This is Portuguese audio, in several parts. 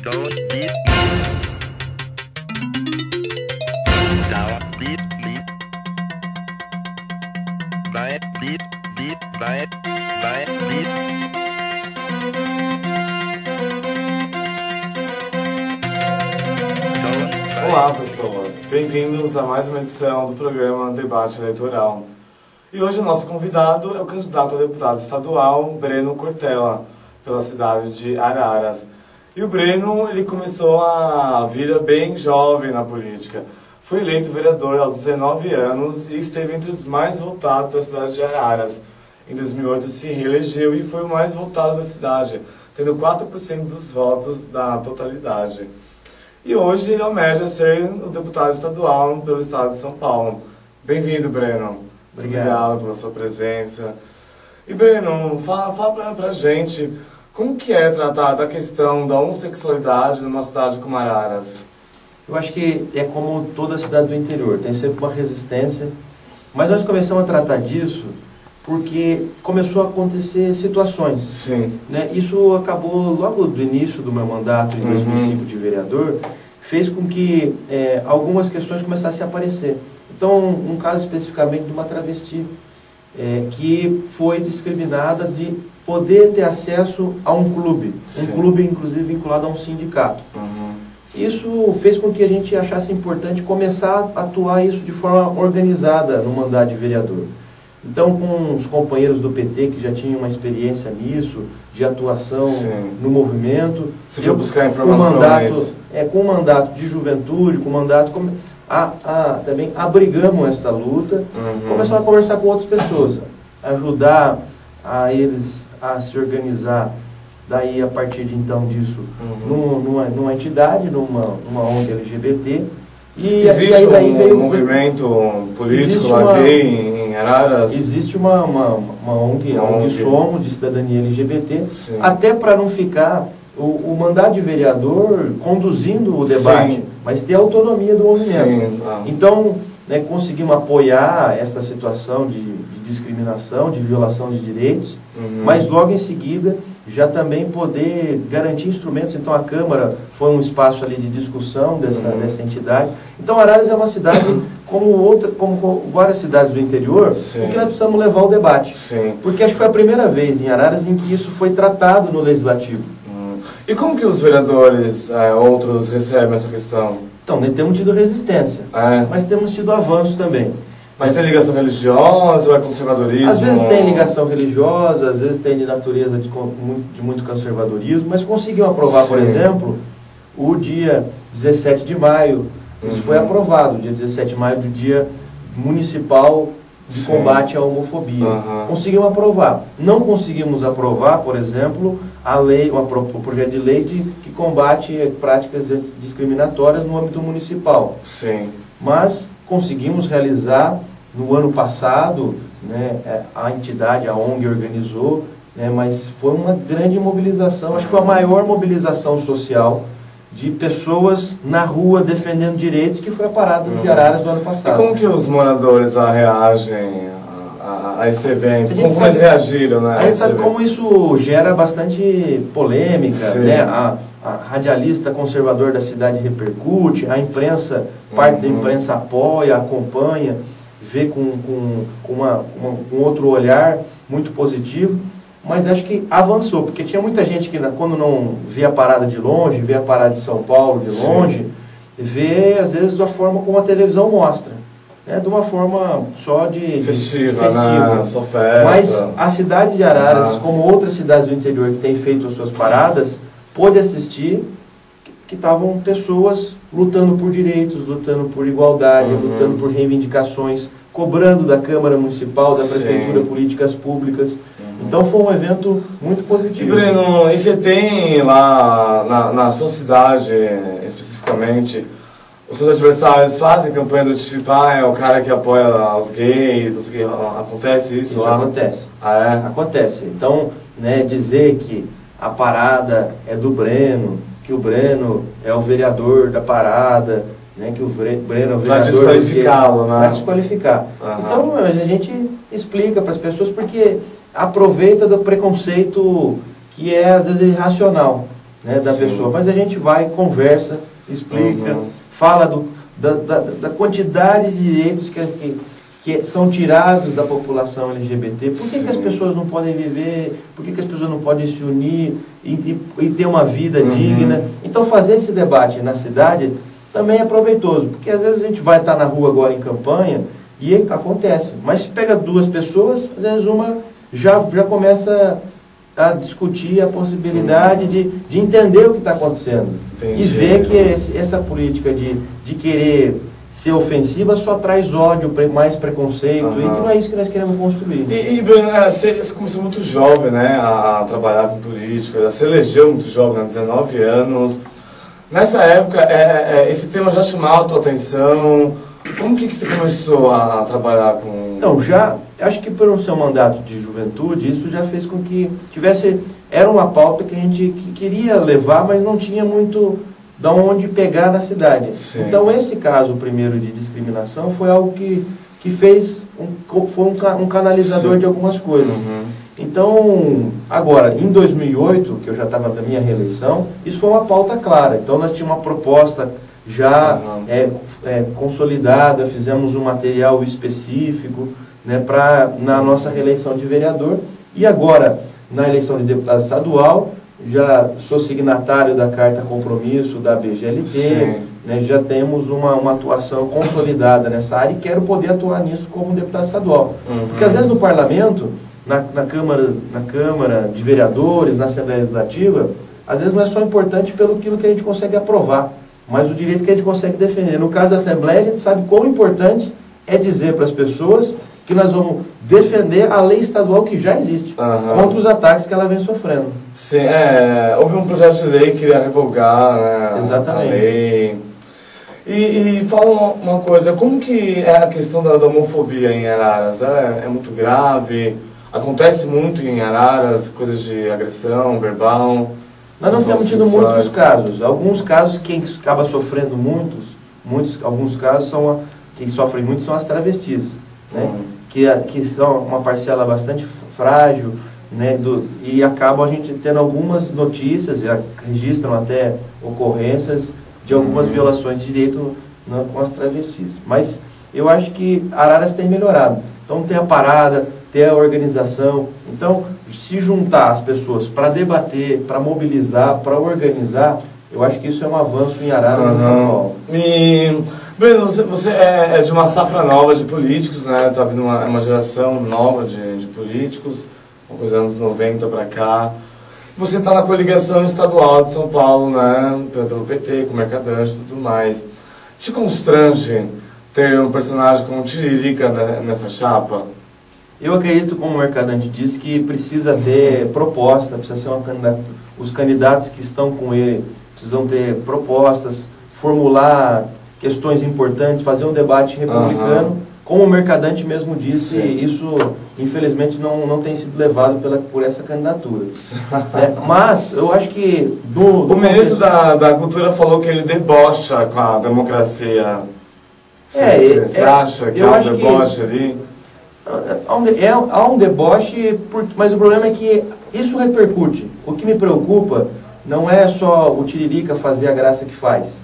Don't beat me. Dauer beat me. Beat, beat, beat, beat, beat. Olá pessoas, bem-vindos a mais uma edição do programa Debate Eleitoral. E hoje o nosso convidado é o candidato a deputado estadual Breno Cortella, pela cidade de Araras. E o Breno, ele começou a vida bem jovem na política. Foi eleito vereador aos 19 anos e esteve entre os mais votados da cidade de Araras. Em 2008 se reelegeu e foi o mais votado da cidade, tendo 4% dos votos da totalidade. E hoje ele almeja ser o deputado estadual pelo estado de São Paulo. Bem-vindo, Breno. Obrigado pela sua presença. E, Breno, fala pra gente como que é tratar da questão da homossexualidade numa cidade como Araras. Eu acho que é como toda cidade do interior, tem sempre uma resistência. Mas nós começamos a tratar disso porque começou a acontecer situações. Sim. Né? Isso acabou logo do início do meu mandato, em 2005, de vereador, fez com que algumas questões começassem a aparecer. Então, um caso especificamente de uma travesti, que foi discriminada de poder ter acesso a um clube. Sim. Um clube, inclusive, vinculado a um sindicato. Isso fez com que a gente achasse importante começar a atuar isso de forma organizada no mandato de vereador. Então, com os companheiros do PT que já tinham uma experiência nisso, de atuação no movimento, você foi buscar informações. Com o mandato de juventude, com o mandato... também abrigamos esta luta, começamos a conversar com outras pessoas, ajudar a eles a se organizar, daí a partir de então disso, numa entidade, numa ONG LGBT. Existe aí veio um movimento político lá em Araras? Existe uma ONG, a ONG Somos, de cidadania LGBT, Sim. até para não ficar o mandato de vereador conduzindo o debate, Sim. mas ter autonomia do movimento. Sim. Então, conseguimos apoiar esta situação de discriminação, de violação de direitos, mas logo em seguida já também poder garantir instrumentos. Então a Câmara foi um espaço ali de discussão dessa entidade. Então Araras é uma cidade como várias cidades do interior, em que nós precisamos levar o debate. Sim. Porque acho que foi a primeira vez em Araras em que isso foi tratado no Legislativo. E como que os vereadores, outros, recebem essa questão? Então, nós temos tido resistência, mas temos tido avanço também. Mas tem ligação religiosa ou é conservadorismo? Às vezes tem ligação religiosa, às vezes tem de natureza de muito conservadorismo, mas conseguiu aprovar, por exemplo, o dia 17 de maio, isso foi aprovado, o dia 17 de maio do Dia Municipal de Combate à Homofobia. Conseguimos aprovar. Não conseguimos aprovar, por exemplo, o projeto de lei que combate práticas discriminatórias no âmbito municipal. Sim. Mas conseguimos realizar no ano passado, a entidade, a ONG organizou, mas foi uma grande mobilização, acho que foi a maior mobilização social de pessoas na rua defendendo direitos, que foi a parada de Araras do ano passado. E como que os moradores lá reagem a esse evento? Como eles reagiram, né? A gente sabe como isso gera bastante polêmica, a radialista conservador da cidade repercute, a imprensa, parte da imprensa apoia, acompanha, vê com outro olhar muito positivo, mas acho que avançou, porque tinha muita gente que quando não vê a parada de longe, vê a parada de São Paulo de longe, vê às vezes da forma como a televisão mostra, de uma forma só de festiva. Né? Só festa. Mas a cidade de Araras, como outras cidades do interior que têm feito as suas paradas, pôde assistir que estavam pessoas lutando por direitos, lutando por igualdade, lutando por reivindicações, cobrando da Câmara Municipal, da Prefeitura, políticas públicas. Então foi um evento muito positivo. E Breno, e você tem lá na sua cidade, especificamente, os seus adversários fazem campanha do tipo, é o cara que apoia os gays, acontece isso lá? Isso acontece. Acontece. Então, dizer que a parada é do Breno, que o Breno é o vereador da parada, que o Breno é o vereador... Para desqualificá-lo, né? Para desqualificar. Então, a gente explica para as pessoas porque aproveita do preconceito que é, às vezes, irracional. né, da Sim. pessoa. Mas a gente vai, conversa, explica, fala da quantidade de direitos que são tirados da população LGBT. Por que as pessoas não podem viver? Por que as pessoas não podem se unir e ter uma vida digna? Então fazer esse debate na cidade também é proveitoso, porque às vezes a gente vai estar na rua agora em campanha e acontece. Mas se pega duas pessoas, às vezes uma já começa a discutir a possibilidade de entender o que está acontecendo. Entendi. E ver que essa política de querer ser ofensiva só traz ódio, mais preconceito, e que não é isso que nós queremos construir. E Breno, você começou muito jovem, né, a trabalhar com política, já se elegeu muito jovem, 19 anos. Nessa época, esse tema já chamava a tua atenção? Como que você começou a trabalhar com... Então, acho que pelo seu mandato de juventude, isso já fez com que era uma pauta que a gente queria levar, mas não tinha muito de onde pegar na cidade. Sim. Então, esse caso primeiro de discriminação foi algo que fez, foi um canalizador de algumas coisas. Então, agora, em 2008, que eu já estava na minha reeleição, isso foi uma pauta clara. Então, nós tínhamos uma proposta já consolidada, fizemos um material específico, né, na nossa reeleição de vereador. E agora, na eleição de deputado estadual, já sou signatário da Carta Compromisso da BGLT, né, já temos uma atuação consolidada nessa área e quero poder atuar nisso como deputado estadual. Porque às vezes no parlamento, na Câmara de Vereadores, na Assembleia Legislativa, às vezes não é só importante pelo que a gente consegue aprovar, mas o direito que a gente consegue defender. No caso da Assembleia, a gente sabe quão importante é dizer para as pessoas que nós vamos defender a lei estadual que já existe, contra os ataques que ela vem sofrendo. Sim, houve um projeto de lei que iria revogar, né, exatamente, a lei. E fala uma coisa, como que é a questão da homofobia em Araras? É muito grave? Acontece muito em Araras, coisas de agressão verbal? Nós não temos tido muitos casos. Alguns casos, quem acaba sofrendo alguns casos quem sofrem muito são as travestis, né? Que são uma parcela bastante frágil, né? E acabam a gente tendo algumas notícias, já registram até ocorrências de algumas violações de direito com as travestis. Mas eu acho que Araras tem melhorado. Então tem a parada, tem a organização. Então, se juntar as pessoas para debater, para mobilizar, para organizar, eu acho que isso é um avanço em Araras e em São Paulo. Breno, você é de uma safra nova de políticos, né? Está vindo uma geração nova de políticos, dos anos 90 para cá. Você está na coligação estadual de São Paulo, né? Pelo PT, com Mercadante e tudo mais. Te constrange ter um personagem como Tiririca nessa chapa? Eu acredito, como o Mercadante disse, que precisa ter proposta, precisa ser uma candidatura. Os candidatos que estão com ele precisam ter propostas, formular questões importantes, fazer um debate republicano. Como o Mercadante mesmo disse, isso infelizmente não tem sido levado por essa candidatura. Mas eu acho que... O ministro da Cultura falou que ele debocha com a democracia. Você acha que há um deboche ali? Há um deboche, mas o problema é que isso repercute. O que me preocupa não é só o Tiririca fazer a graça que faz.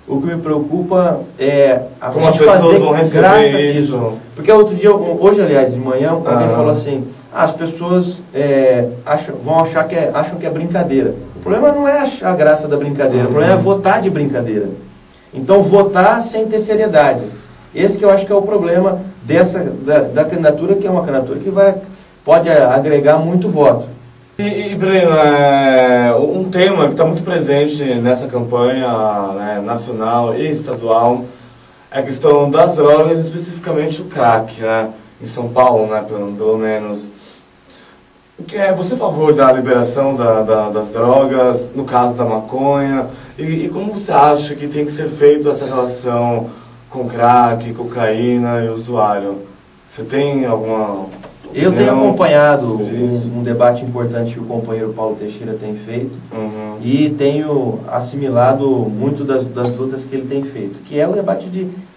O que me preocupa é como as pessoas vão receber isso. Porque hoje, aliás, de manhã, alguém falou assim, as pessoas acham que é brincadeira. O problema não é achar a graça da brincadeira, o problema é votar de brincadeira. Então, votar sem ter seriedade. Esse que eu acho que é o problema da candidatura, que é uma candidatura que pode agregar muito voto. E Breno, um tema que está muito presente nessa campanha, né, nacional e estadual é a questão das drogas, especificamente o crack, né, em São Paulo, né, pelo menos. Você é a favor da liberação das drogas, no caso da maconha, e como você acha que tem que ser feita essa relação com crack, cocaína e usuário? Você tem alguma... Eu tenho acompanhado um debate importante que o companheiro Paulo Teixeira tem feito e tenho assimilado muito das lutas que ele tem feito, que é o debate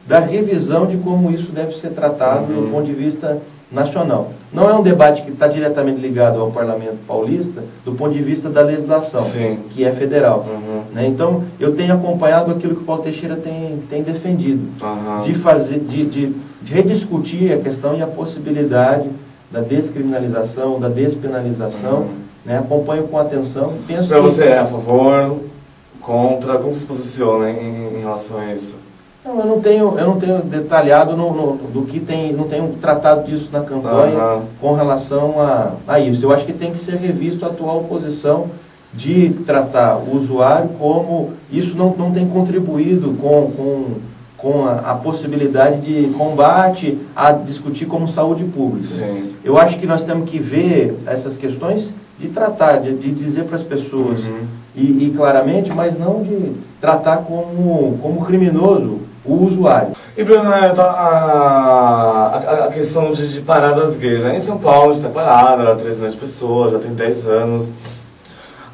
da revisão de como isso deve ser tratado do ponto de vista nacional. Não é um debate que está diretamente ligado ao Parlamento Paulista do ponto de vista da legislação, Sim. que é federal. Uhum. Né? Então, eu tenho acompanhado aquilo que o Paulo Teixeira tem defendido, Uhum. de rediscutir a questão e a possibilidade da descriminalização, da despenalização. Né? Acompanho com atenção e penso Para que... você é a favor, contra, como se posiciona em relação a isso? Não, eu não tenho detalhado do que tem, não tenho tratado disso na campanha com relação a isso. Eu acho que tem que ser revisto a atual posição de tratar o usuário como isso não tem contribuído com a possibilidade de combate a discutir como saúde pública. Sim. Eu acho que nós temos que ver essas questões de tratar, de dizer para as pessoas e claramente, mas não de tratar como criminoso o usuário. E Bruno, a questão de paradas gays, né? Em São Paulo a gente tem parada, 3 milhões de pessoas, já tem 10 anos.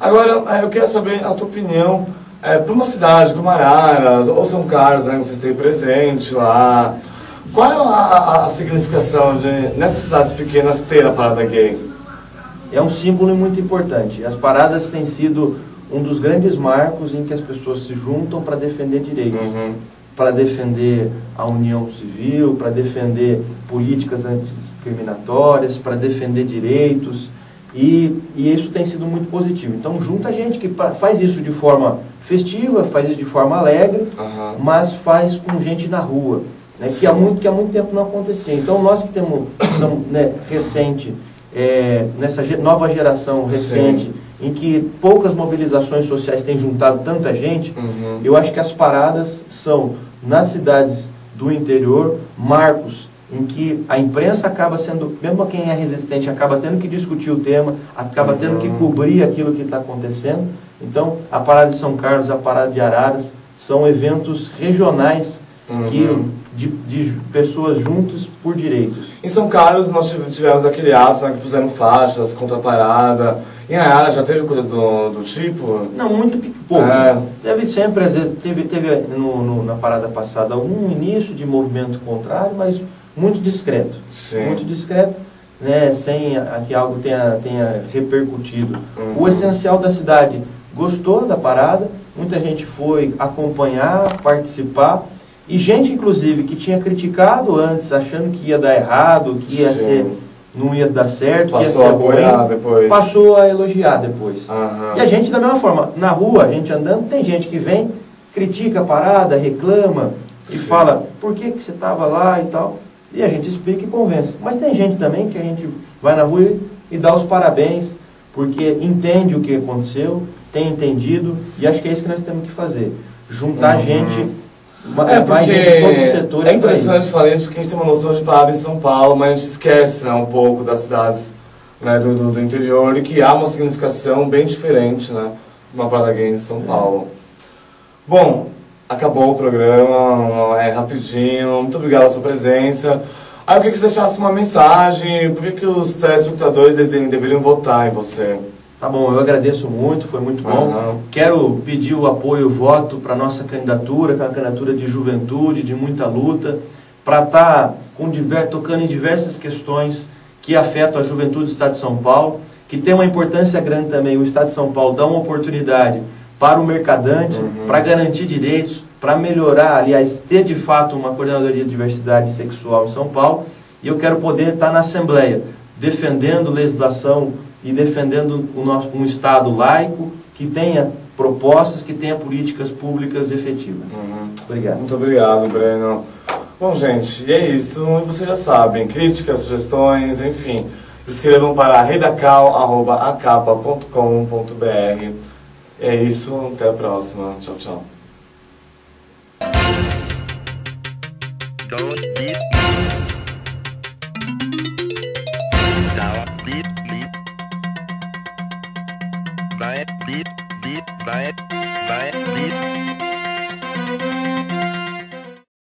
Agora, eu queria saber a tua opinião para uma cidade como Araras ou São Carlos, né, que vocês têm presente lá. Qual é a significação de, nessas cidades pequenas, ter a parada gay? É um símbolo muito importante. As paradas têm sido um dos grandes marcos em que as pessoas se juntam para defender direitos. Para defender a união civil, para defender políticas antidiscriminatórias, para defender direitos, e isso tem sido muito positivo. Então, junta gente que faz isso de forma festiva, faz isso de forma alegre, mas faz com gente na rua, né, que há muito tempo não acontecia. Então, nós que somos né, recente, nessa nova geração recente, em que poucas mobilizações sociais têm juntado tanta gente, eu acho que as paradas são, nas cidades do interior, marcos em que a imprensa acaba sendo, mesmo quem é resistente, acaba tendo que discutir o tema, acaba tendo que cobrir aquilo que está acontecendo. Então, a parada de São Carlos, a parada de Araras, são eventos regionais de pessoas juntas por direitos. Em São Carlos nós tivemos aquele ato, né, que puseram faixas contra a parada. Em Araras já teve coisa do tipo? Não, muito pouco. Teve sempre, às vezes, teve na parada passada algum início de movimento contrário, mas muito discreto. Sim. Muito discreto, né, sem que algo tenha repercutido. O essencial da cidade gostou da parada, muita gente foi acompanhar, participar, e gente, inclusive, que tinha criticado antes, achando que ia dar errado, que ia não ia dar certo, passou que ia ser a apoiar depois. Passou a elogiar depois. E a gente, da mesma forma, na rua, a gente andando, tem gente que vem, critica a parada, reclama, e fala, por que você estava lá e tal, e a gente explica e convence. Mas tem gente também que a gente vai na rua e dá os parabéns, porque entende o que aconteceu, tem entendido, e acho que é isso que nós temos que fazer. Juntar gente, mais gente de todos os setores. É interessante falar isso porque a gente tem uma noção de parada em São Paulo, mas a gente esquece, né, um pouco das cidades, né, do interior, e que há uma significação bem diferente, né, uma parada gay em São Paulo. Bom, acabou o programa, rapidinho, muito obrigado pela sua presença. Aí eu queria que você deixasse uma mensagem, por que os telespectadores deveriam votar em você? Tá bom, eu agradeço muito, foi muito bom. Quero pedir o apoio, o voto para a nossa candidatura, que é uma candidatura de juventude, de muita luta, para estar tocando em diversas questões que afetam a juventude do Estado de São Paulo, que tem uma importância grande também. O Estado de São Paulo dá uma oportunidade para o mercadante, para garantir direitos, para melhorar, aliás, ter de fato uma coordenadoria de diversidade sexual em São Paulo, e eu quero poder estar na Assembleia, defendendo legislação e defendendo um Estado laico que tenha propostas, que tenha políticas públicas efetivas. Obrigado. Muito obrigado, Breno. Bom, gente, e é isso. E vocês já sabem, críticas, sugestões, enfim, escrevam para redacal@acapa.com.br. É isso, até a próxima. Tchau, tchau. Don't beat me. Bye, beat, bye, beat.